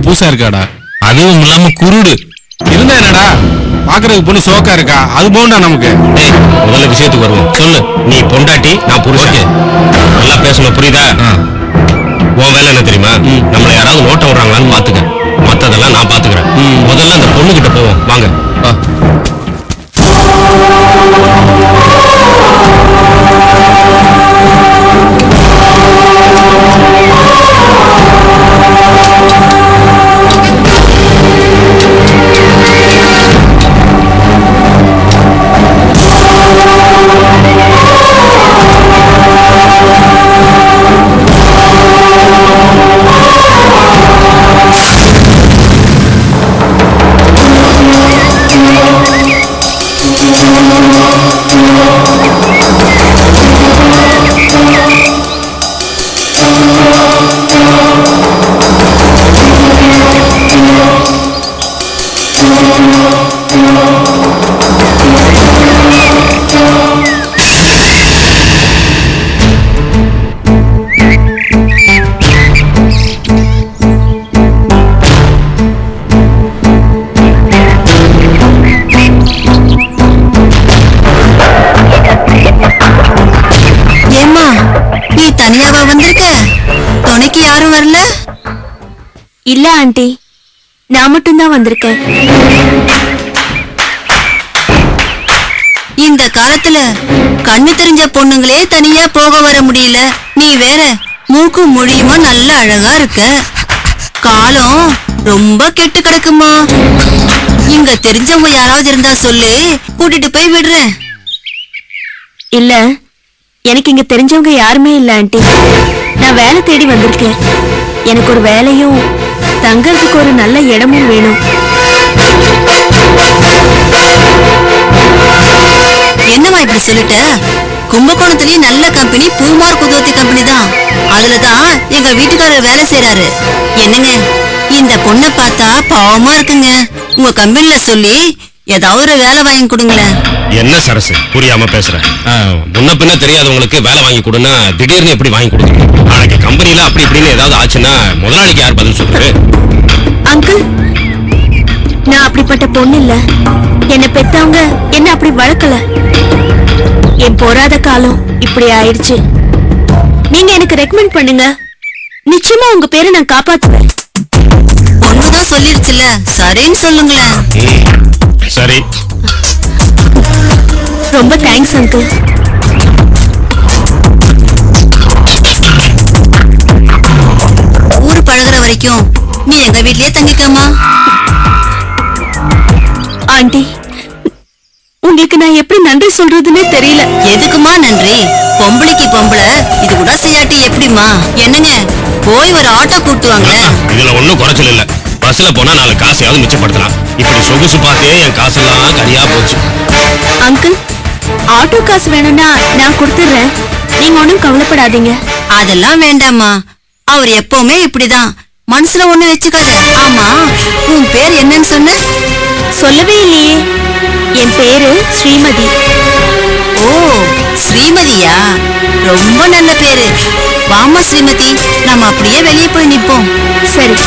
பாக்குறதுக்கு பூசா இருக்காடா. அதுவும் இல்லாம குருடு இருந்தா என்னடா, பாக்குறதுக்கு பொண்ணு சோக்கா இருக்கா, அது போண்டா நமக்கு. முதல்ல விஷயத்துக்கு வருவோம். சொல்லு, நீ பொண்டாட்டி, நான் புருஷன். நல்லா பேசணும், புரியுதா? உன் வேலை என்ன தெரியுமா? நம்மள யாராவது நோட்ட விடுறாங்களான்னு பாத்துக்க. மத்ததெல்லாம் நான் பாத்துக்கிறேன். முதல்ல அந்த பொண்ணு கிட்ட போவோம், வாங்க. தனியாவா வந்திருக்க? துணைக்கு யாரும் வரல? இல்ல ஆண்டி, நான் மட்டும்தான் வந்திருக்கேன். இந்த காலத்துல கண்ணு தெரிஞ்ச பொண்ணுங்களே தனியா போக வர முடியல. நீ வேற மூக்கு மொழியுமா நல்ல அழகா இருக்க. காலம் ரொம்ப கெட்டு கிடக்குமா. இங்க தெரிஞ்சவங்க யாராவது இருந்தா சொல்லு, கூட்டிட்டு போய் விடுறேன். இல்ல, எனக்கு இங்க தெரிஞ்சவங்க யாருமே இல்ல ஆண்டி. நான் வேலை தேடி வந்திருக்கேன். எனக்கு ஒரு வேலையும் தங்கறதுக்கு ஒரு நல்ல இடமும் வேணும். என்னமா இப்படி சொல்லிட்ட? கும்பகோணத்திலேயே நல்ல கம்பெனி பூமார் குதுவத்தி கம்பெனி தான். அதுலதான் எங்க வீட்டுக்காரர் வேலை செய்யறாரு. என்னங்க, இந்த பொண்ணை பார்த்தா பாவமா இருக்குங்க. உங்க கம்பெனில சொல்லி ஏதாவது ஒரு வேலை வாங்கி கொடுங்களேன். என்ன சரசு, புரியாம பேசுறேன். முன்ன பின்ன தெரியாதவங்களுக்கு வேலை வாங்கி கொடுன்னா திடீர்னு எப்படி வாங்கி கொடுக்குறீங்க? நாளைக்கு கம்பெனில அப்படி இப்படின்னு ஏதாவது ஆச்சுன்னா முதலாளிக்கு யார் பதில் சொல்றது? அங்கிள், நான் அப்படிப்பட்ட பொண்ணு இல்ல. என்ன பெத்தவங்க என்ன அப்படி வளர்க்கல. என் போராத காலம் இப்படி ஆயிடுச்சு. நீங்க எனக்கு ரெக்கமெண்ட் பண்ணுங்க, நிச்சயமா உங்க பேரை நான் காப்பாத்துவேன். பொண்ணுதான் சொல்லிருச்சுல, சரின்னு சொல்லுங்களேன். சரி, ரொம்ப தேங்க்ஸ் அங்கிள். ஊரு பழகுற வரைக்கும் நீ எங்க வீட்லயே தங்கிக்கமா. ஆண்டி, உங்களுக்கு நான் எப்படி நன்றி சொல்றதுன்னே தெரியல. எதுக்குமா நன்றி? பொம்பளைக்கு பொம்பளை இது கூட செய்யாட்டி எப்படிமா? என்னங்க, போய் ஒரு ஆட்டோ கூட்டுவாங்களே. இதுல ஒண்ணும் குறைச்சல் இல்ல. பஸ்ல போனா 4 காசையாவது மிச்சப்படுத்தலாம். இப்படி சொகுசு பார்த்தே என் காசெல்லாம் கரியா போச்சு. அங்கிள், ஆட்டோ காசு வேணும்னா நான் கொடுத்துறேன். நீங்க ஒண்ணும் கவலைப்படாதீங்க. அதெல்லாம் வேண்டாமா, அவர் எப்பவுமே இப்படிதான். மனசுல ஒண்ணு வச்சுக்காத. ஆமா, உன் பேர் என்னன்னு சொன்ன? சொல்லவே இல்லையே. என் பேரு ஸ்ரீமதி. ஓ, ஸ்ரீமதியா? ரொம்ப நல்ல பேரு. வாமா ஸ்ரீமதி, நாம அப்படியே வெளியே போய் நிப்போம். சரி.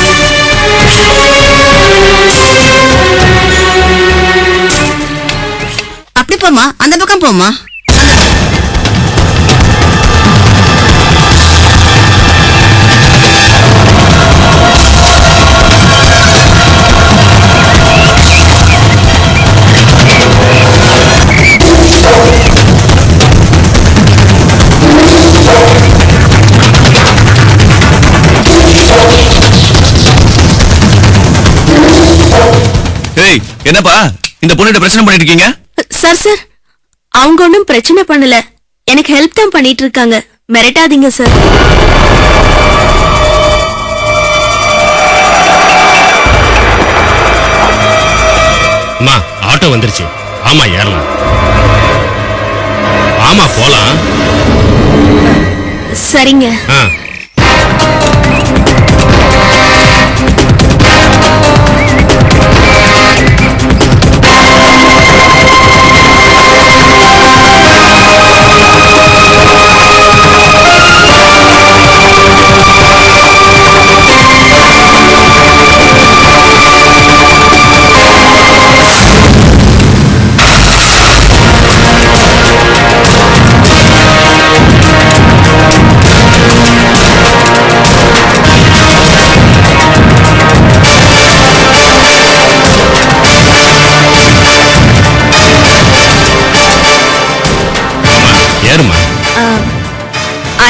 அப்படி போமா, அந்த பக்கம் போமா. என்னப்பா இந்த பொண்ணுகிட்ட பிரச்சனை பண்ணிட்டு இருக்கீங்க? சார் சார், அவங்க ஒன்னும் பிரச்சனை பண்ணல. எனக்கு ஹெல்ப் தான் பண்ணிட்டு இருக்காங்க. மிரட்டாதீங்க சார். அம்மா, ஆட்டோ வந்துருச்சு. ஆமா, ஏறலாம். ஆமா, போலாம். சரிங்க.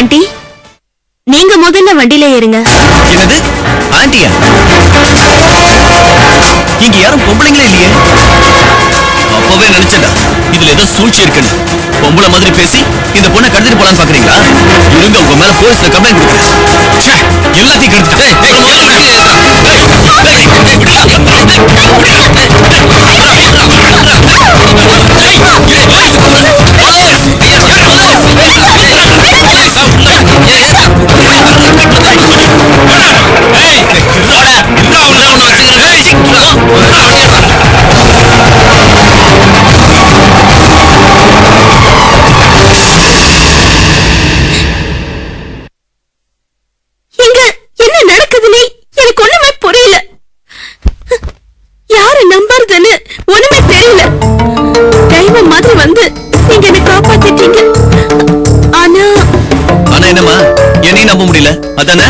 ஆண்டி நீங்க முதல்ல வண்டியில ஏறுங்க. என்னது ஆண்டியா? இங்க யாரும் பொம்பளைங்களே இல்லையே. அப்பவே நினைச்சேன்டா இதுல ஏதோ சூழ்ச்சி இருக்குன்னு. பொம்பளை மாதிரி பேசி இந்த பொண்ணை கடத்திட்டு போலான்னு பாக்குறீங்களா? இருங்க உங்க மேல போலீஸ்ல கம்ப்ளைண்ட் கொடுக்குறேன். எல்லாத்தையும் கெடுத்துட்டு என்ன நடக்குதுன்னு எனக்கு ஒண்ணுமே புரியல. யார நம்புறதுன்னு ஒண்ணுமே தெரியல. தெய்வம் மாதிரி வந்து நீங்க என்ன காப்பாத்திட்டீங்க. ஆனா என்னம்மா என்னையும் நம்ப முடியல அதானே?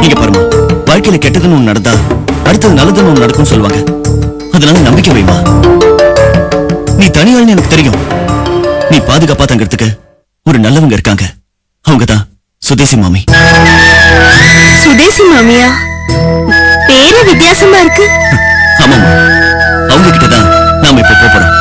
இங்க பாருமா, வாழ்க்கையில கெட்டதுன்னு ஒண்ணு நடந்தா அடுத்தது நல்லதுன்னு ஒண்ணு நடக்கும் சொல்லுவாங்க. அதனால நம்பிக்கை வைமா. நீ தனியாள்னு எனக்கு தெரியும். நீ பாதுகாப்பா தங்கிறதுக்கு ஒரு நல்லவங்க இருக்காங்க. அவங்கதான் சுதேசி மாமி. சுதேசி மாமியா? பேரு வித்தியாசமா இருக்கு. ஆமாமா, அவங்க கிட்டதான் நாம இப்ப போறோம்.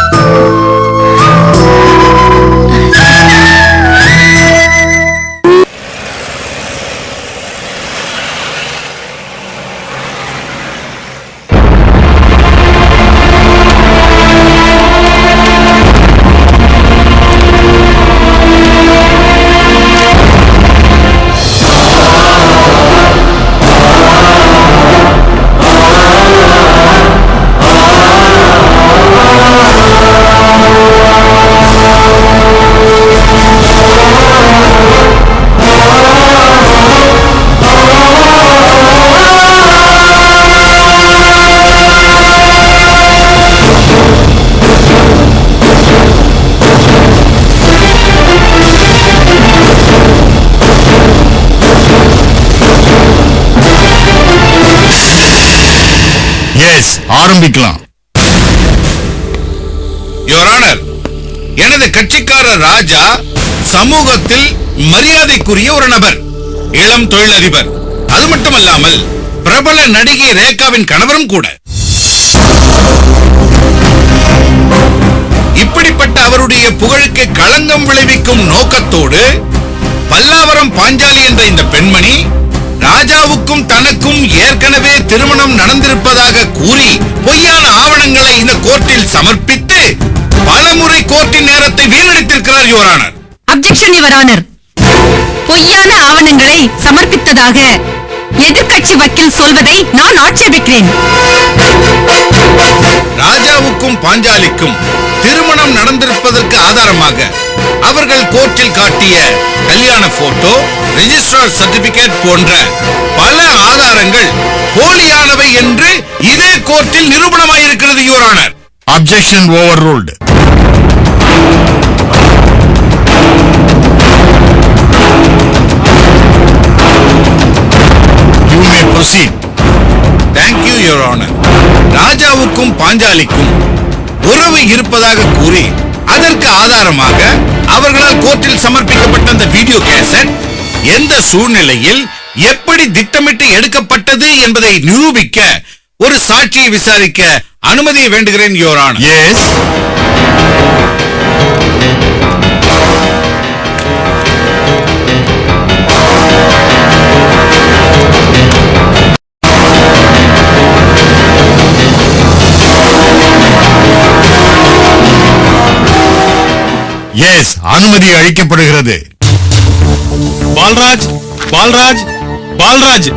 ஆரம்பிக்கலாம். யுவர் ஆனர், எனது கட்சிக்காரர் ராஜா சமூகத்தில் மரியாதைக்குரிய ஒரு நபர், இளம் தொழிலதிபர். அது மட்டுமல்லாமல் பிரபல நடிகை ரேகாவின் கணவரும் கூட. இப்படிப்பட்ட அவருடைய புகழுக்கு களங்கம் விளைவிக்கும் நோக்கத்தோடு பல்லாவரம் பாஞ்சாலி என்ற இந்த பெண்மணி ராஜாவுக்கும் தனக்கும் ஏற்கனவே திருமணம் நடந்திருப்பதாக கூறி பொய்யான ஆவணங்களை இந்த கோர்ட்டில் சமர்ப்பித்து பலமுறை கோர்ட்டின் நேரத்தை வீணடித்திருக்கிறார் your honour. Objection your honour. பொய்யான ஆவணங்களை சமர்ப்பித்ததாக எதிர்க்கட்சி வக்கீல் சொல்வதை நான் ஆட்சேபிக்கிறேன். ராஜாவுக்கும் பாஞ்சாலிக்கும் திருமணம் நடந்திருப்பதற்கு ஆதாரமாக அவர்கள் கோர்ட்டில் காட்டிய கல்யாண போட்டோ, ரெஜிஸ்டர் சர்டிபிகேட் போன்ற பல ஆதாரங்கள் போலியானவை என்று இதே கோர்ட்டில் நிரூபணமாயிருக்கிறது your honour. Objection overruled. You may proceed. Thank you your honour. ராஜாவுக்கும் பாஞ்சாலிக்கும் உறவு இருப்பதாக கூறி அதற்கு ஆதாரமாக அவர்களால் கோர்ட்டில் சமர்ப்பிக்கப்பட்ட அந்த வீடியோ கேசட் எந்த சூழ்நிலையில் எப்படி திட்டமிட்டு எடுக்கப்பட்டது என்பதை நிரூபிக்க ஒரு சாட்சியை விசாரிக்க அனுமதியை வேண்டுகிறேன் யுவர் ஆனர். எஸ். எஸ், அனுமதி அளிக்கப்படுகிறது. பால்ராஜ், பால்ராஜ், பால்ராஜ்.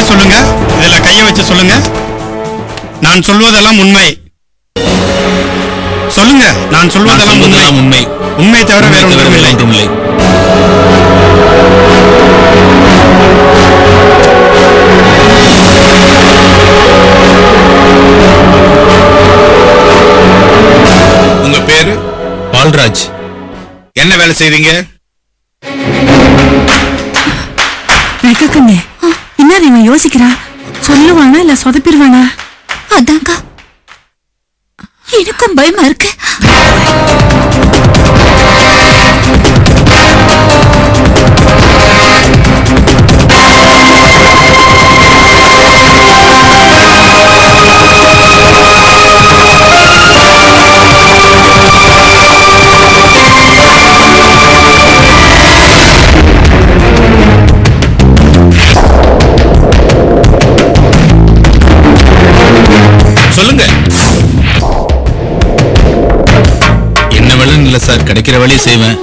சொல்லுங்க. இதுல கைய வச்சு சொல்லுங்க. நான் சொல்வதெல்லாம் உண்மை. சொல்லுங்க. நான் சொல்வதெல்லாம் உண்மை. உண்மை தவிர வேற ஒன்றும் இல்லை. உங்க பேரு? பால்ராஜ். என்ன வேலை செய்றீங்க? வெக்கக்கண்ணே, என்ன இவன் யோசிக்கிறா? சொல்லுவானா இல்ல சொதப்பிடுவானா? அதான்க்கா எனக்கும் பயமா இருக்கு. சொல்லுங்க. என்ன வேலைன்னு இல்ல சார், கிடைக்கிற வேலையை செய்வேன்.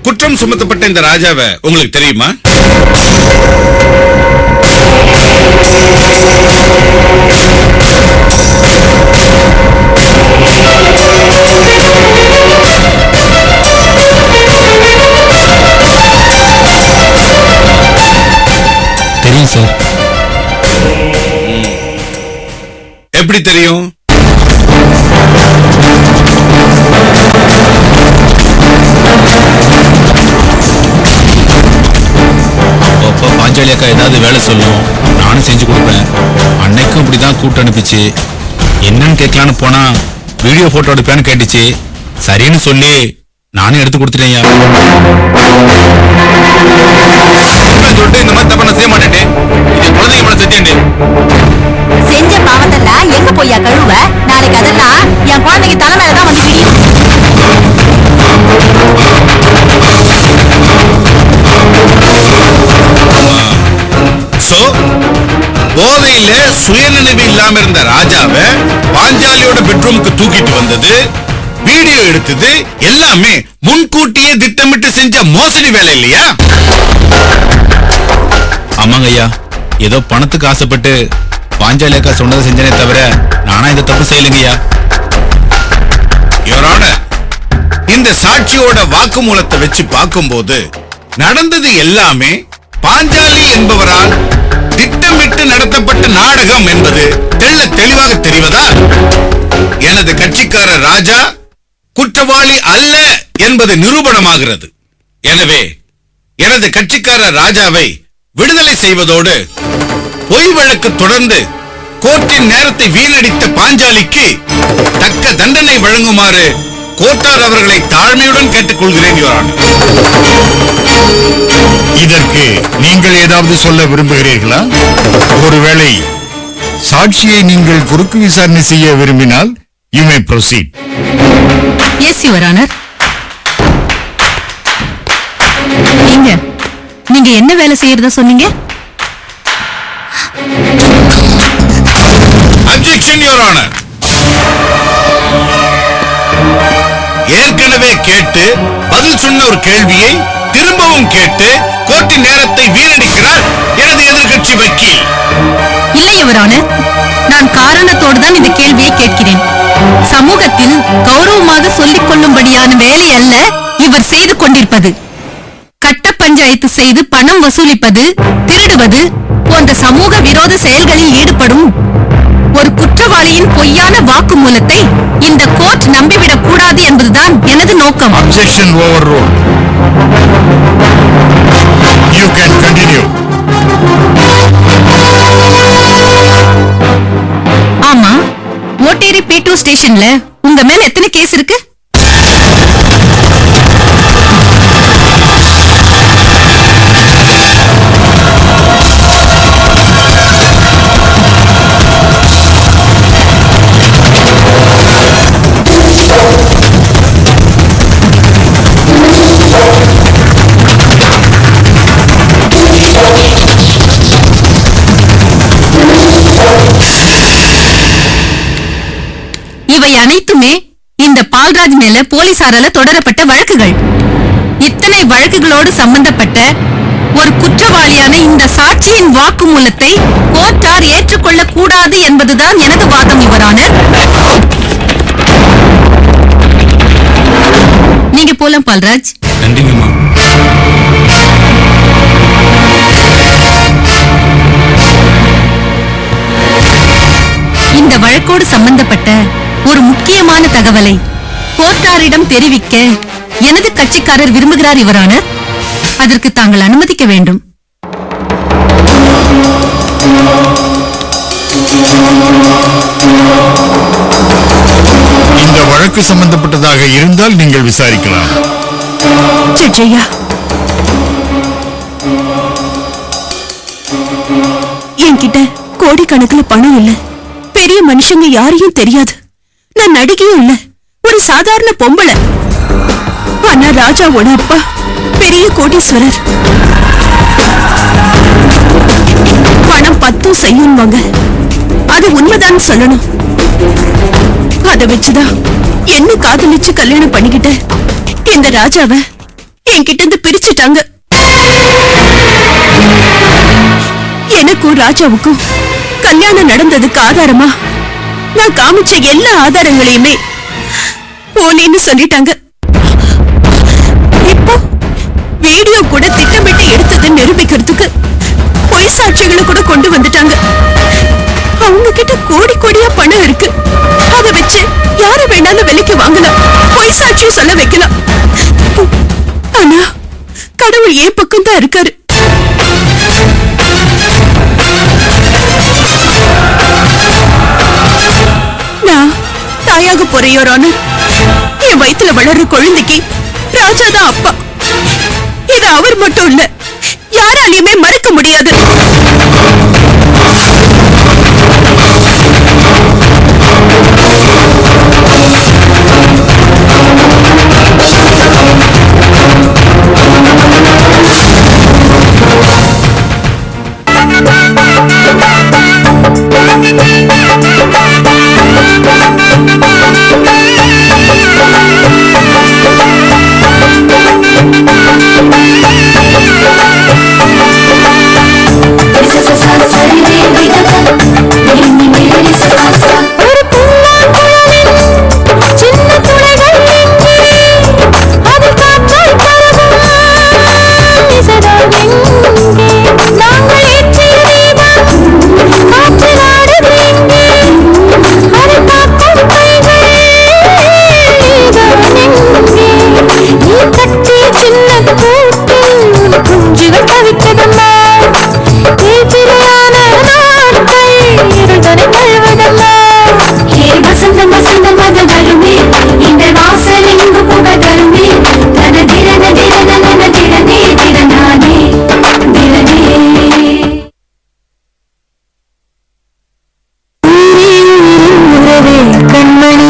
குற்றம் சுமத்தப்பட்ட இந்த ராஜாவை உங்களுக்கு தெரியுமா? தெரியும் சார். எப்படி தெரியும்? அப்பப்போ பாஞ்சாலி அக்கா ஏதாவது வேலை சொல்லும், நானும் செஞ்சு கொடுப்பேன். அன்னைக்கும் இப்படிதான் கூட்டு அனுப்பிச்சு. என்னன்னு கேட்கலான்னு போனா வீடியோ போட்டோ எடுப்பேன்னு கேட்டுச்சு. சரின்னு சொல்லி நானும் எடுத்து கொடுத்துட்டேன். சொல்லிட்டு இந்த மாதிரி தப்ப நான் செய்ய மாட்டேன். இது குழந்தைங்க மேல சத்தியண்டே. செஞ்ச பாவத்தெல்லாம் எங்க போய்யா கழுவ? நாளைக்கு அதெல்லாம் என் குழந்தைங்க தலைமையிலதான் வந்து விடியும். சோ போதையில சுயநினைவு இல்லாம இருந்த ராஜாவை பாஞ்சாலியோட பெட்ரூமுக்கு தூக்கிட்டு வந்தது, வீடியோ எடுத்தது எல்லாமே முன்கூட்டியே திட்டமிட்டு செஞ்ச மோசடி வேலை இல்லையா? ஆமாங்க ஐயா, ஏதோ பணத்துக்கு ஆசைப்பட்டு பாஞ்சாலி அக்கா சொன்னதை செஞ்சனே தவிர நானா இந்த தப்பு செய்யலைங்கய்யா. யுவர் ஆனர், இந்த சாட்சியோட வாக்குமூலத்தை வச்சு பார்க்கும்போது நடந்தது எல்லாமே பாஞ்சாலி என்பவரால் திட்டமிட்டு நடத்தப்பட்ட நாடகம் என்பது தெளிவாக தெரிவதா? எனது கட்சிக்காரர் ராஜா குற்றவாளி அல்ல என்பது நிரூபணமாகிறது. எனவே எனது கட்சிக்காரர் ராஜாவை விடுதலை செய்வதோடு பொய் வழக்கு தொடர்ந்து கோர்ட்டின் நேரத்தை வீணடித்த பாஞ்சாலிக்கு தக்க தண்டனை வழங்குமாறு கோர்ட்டார் அவர்களை தாழ்மையுடன் கேட்டுக்கொள்கிறேன் யுவர் ஆனர். இதற்கு நீங்கள் ஏதாவது சொல்ல விரும்புகிறீர்களா? ஒருவேளை சாட்சியை நீங்கள் குறுக்கு விசாரணை செய்ய விரும்பினால் you may proceed. Yes your honour. நீங்க என்ன வேலை செய்யறதா சொன்னீங்க? Objection your honour. ஏற்கனவே கேட்டு பதில் சொன்ன ஒரு கேள்வியை திரும்பவும் கேட்டு கோர்ட்டின் நேரத்தை வீணடிக்கிறார் எனது எதிர்கட்சி வக்கீல். இல்லை யுவர் ஆனர், நான் காரணத்தோடு தான் இந்த கேள்வியை கேட்கிறேன். சமூகத்தில் கௌரவமாக சொல்லிக் கொள்ளும்படியான வேலை அல்ல இவர் செய்து கொண்டிருப்பது. கட்ட பஞ்சாயத்து செய்து பணம் வசூலிப்பது, திருடுவது போன்ற சமூக விரோத செயல்களில் ஈடுபடும் ஒரு குற்றவாளியின் பொய்யான வாக்குமூலத்தை இந்த கோர்ட் நம்பிவிடக் கூடாது என்பதுதான் எனது நோக்கம். Objection overruled. You can continue. ஆமா, ஓட்டேரி P2 ஸ்டேஷன்ல உங்க மேல எத்தனை கேஸ் இருக்கு? இவை அனைத்துமே இந்த பால்ராஜ் மேல போலீசாரால தொடரப்பட்ட வழக்குகள். இத்தனை வழக்குகளோடு சம்பந்தப்பட்ட ஒரு குற்றவாளியான இந்த சாட்சியின் வாக்குமூலத்தை கோர்ட்டார் ஏற்றுக்கொள்ள கூடாது என்பதுதான் எனது வாதம், யுவரான. நீங்க போலாம் பால்ராஜ். நன்றிங்கம்மா. இந்த வழக்கோடு சம்பந்தப்பட்ட ஒரு முக்கியமான தகவலை கோர்ட்டாரிடம் தெரிவிக்க எனது கட்சிக்காரர் விரும்புகிறார், யுவரான. அதற்கு தாங்கள் அனுமதிக்க வேண்டும். இந்த வழக்கு சம்பந்தப்பட்டதாக இருந்தால் நீங்கள் விசாரிக்கலாம். ஜெயா, என்கிட்ட கோடிக்கணக்கில் பணம் இல்ல, பெரிய மனுஷங்க யாரையும் தெரியாது, நான் நடிகையும் இல்ல, ஒரு சாதாரண பொம்பளை. ஆனா ராஜாவோட அப்பா பெரிய கோடீஸ்வரர். பணம் 10 செய்யும்வாங்க. அது உண்மைதான் சொல்லணும். அதை வச்சுதான் என்ன காதலிச்சு கல்யாணம் பண்ணிக்கிட்ட எங்க ராஜாவை என்கிட்ட இருந்து பிரிச்சுட்டாங்க. எனக்கும் ராஜாவுக்கும் கல்யாணம் நடந்ததுக்கு ஆதாரமா நான் காமிச்ச எல்லா ஆதாரங்களையுமே போலின்னு சொல்லிட்டாங்க. இப்போ வீடியோ கூட திட்டமிட்டு எடுத்ததை நிரூபிக்கிறதுக்கு பொய் சாட்சிகளை கூட கொண்டு வந்துட்டாங்க. அவங்க கிட்ட கோடி கோடியா பணம் இருக்கு. அதை வச்சு யார வேணாலும் விலைக்கு வாங்கலாம், பொய் சாட்சி சொல்ல வைக்கலாம். ஆனா கடவுள் ஏன் பக்கம் தான் இருக்காரு. நான் தாயாக போறையோரான என் வயித்துல வளர்ற குழந்தைக்கு ராஜாதான் அப்பா. இது அவர் மட்டும் இல்ல, யாராலையுமே மறக்க முடியாது. கண்மணி